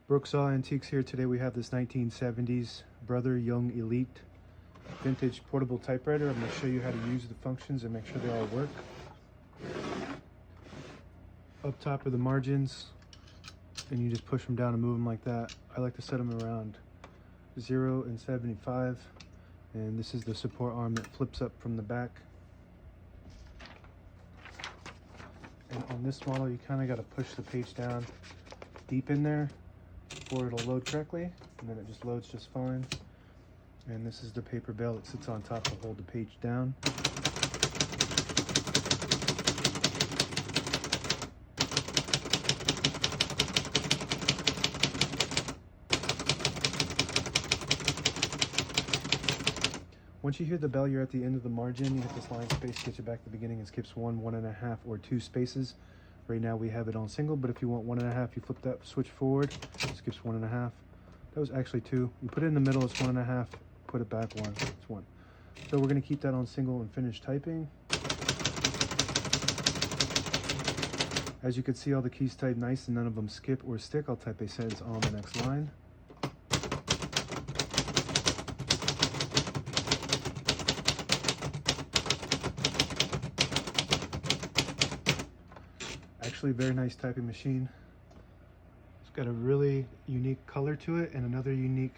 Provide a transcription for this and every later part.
Brooksaw Antiques here. Today we have this 1970s Brother Young Elite vintage portable typewriter. I'm going to show you how to use the functions and make sure they all work. Up top are the margins, and you just push them down and move them like that. I like to set them around 0 and 75, and this is the support arm that flips up from the back. And on this model, you kind of got to push the page down deep in there before it'll load correctly, and then it just loads just fine. And this is the paper bale that sits on top to hold the page down. Once you hear the bell, you're at the end of the margin. You hit this line space, get you back to the beginning, and skips 1, 1.5, or 2 spaces. Right now we have it on single, but if you want 1.5, you flip that switch forward, it skips 1.5. That was actually 2. You put it in the middle, it's 1.5. Put it back 1, it's 1. So we're going to keep that on single and finish typing. As you can see, all the keys type nice and none of them skip or stick. I'll type a sentence on the next line. Actually, very nice typing machine. It's got a really unique color to it, and another unique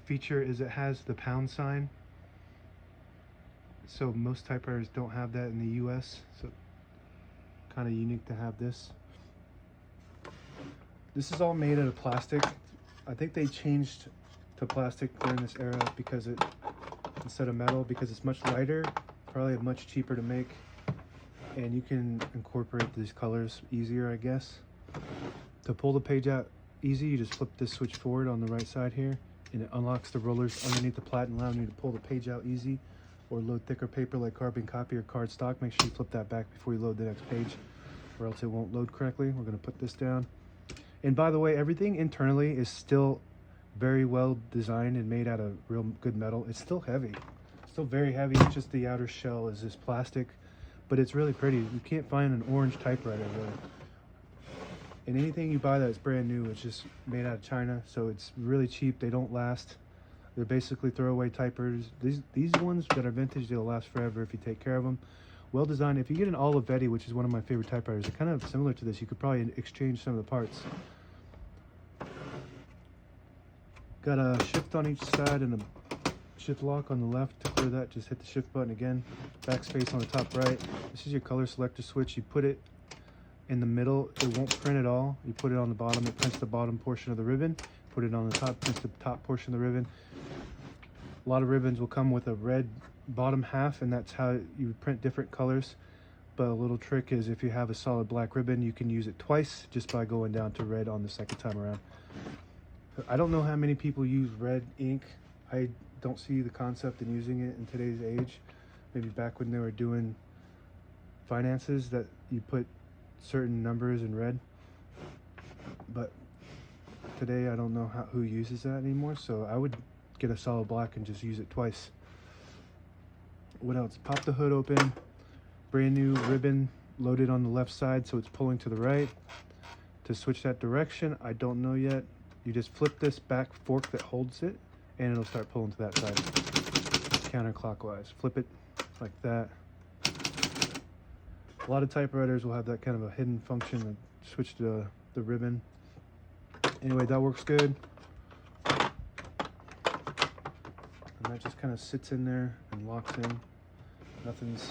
feature is it has the pound sign. So most typewriters don't have that in the US, so kind of unique to have this. This is all made out of plastic. I think they changed to plastic during this era because it, instead of metal, because it's much lighter, probably much cheaper to make, and you can incorporate these colors easier, I guess. To pull the page out easy, you just flip this switch forward on the right side here, and it unlocks the rollers underneath the plat and allowing you to pull the page out easy, or load thicker paper like carbon copy or cardstock. Make sure you flip that back before you load the next page, or else it won't load correctly. We're going to put this down. And by the way, everything internally is still very well designed and made out of real good metal. It's still heavy, still very heavy. It's just the outer shell is this plastic, but it's really pretty. You can't find an orange typewriter really. And anything you buy that's brand new, it's just made out of China, so it's really cheap. They don't last. They're basically throwaway typewriters. These ones that are vintage, they'll last forever if you take care of them. Well designed. If you get an Olivetti, which is one of my favorite typewriters, they're kind of similar to this. You could probably exchange some of the parts. Got a shift on each side and a shift lock on the left. To clear that, just hit the shift button again. Backspace on the top right. This is your color selector switch. You put it in the middle, it won't print at all. You put it on the bottom, it prints the bottom portion of the ribbon. Put it on the top, prints the top portion of the ribbon. A lot of ribbons will come with a red bottom half, and that's how you print different colors. But a little trick is if you have a solid black ribbon, you can use it twice just by going down to red on the second time around. I don't know how many people use red ink. I don't see the concept in using it in today's age. Maybe back when they were doing finances that you put certain numbers in red, but today I don't know who uses that anymore, so I would get a solid black and just use it twice. What else? Pop the hood open, brand new ribbon loaded on the left side, so it's pulling to the right. To switch that direction, I don't know yet. You just flip this back fork that holds it, and it'll start pulling to that side counterclockwise. Flip it like that. A lot of typewriters will have that kind of a hidden function to switch to the ribbon. Anyway, that works good. And that just kind of sits in there and locks in. Nothing's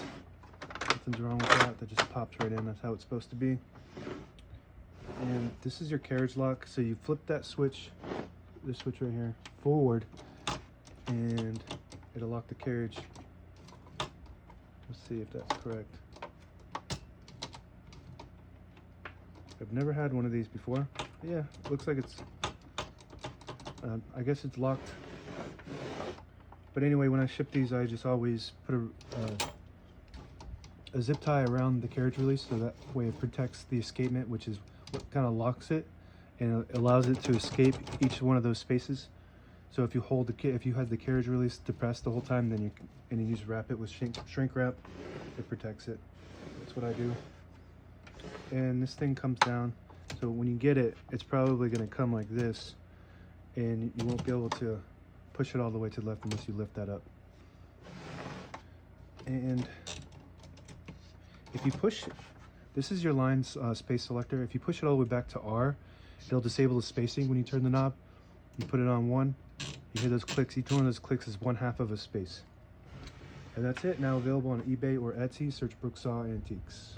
wrong with that. That just pops right in. That's how it's supposed to be. And this is your carriage lock. So you flip that switch, this switch right here, forward, and it'll lock the carriage. Let's see if that's correct. I've never had one of these before. Yeah, looks like it's, I guess it's locked. But anyway, when I ship these, I just always put a zip tie around the carriage release, so that way it protects the escapement, which is what kind of locks it, and it allows it to escape each one of those spaces. So if you hold if you had the carriage release depressed the whole time, then you just wrap it with shrink wrap, it protects it. That's what I do. And this thing comes down. So when you get it, it's probably going to come like this, and you won't be able to push it all the way to the left unless you lift that up. And if you push, this is your lines space selector. If you push it all the way back to R, it'll disable the spacing when you turn the knob. You put it on 1, you hear those clicks. Each one of those clicks is 1/2 of a space. And that's it. Now available on eBay or Etsy. Search Brooksaw Antiques.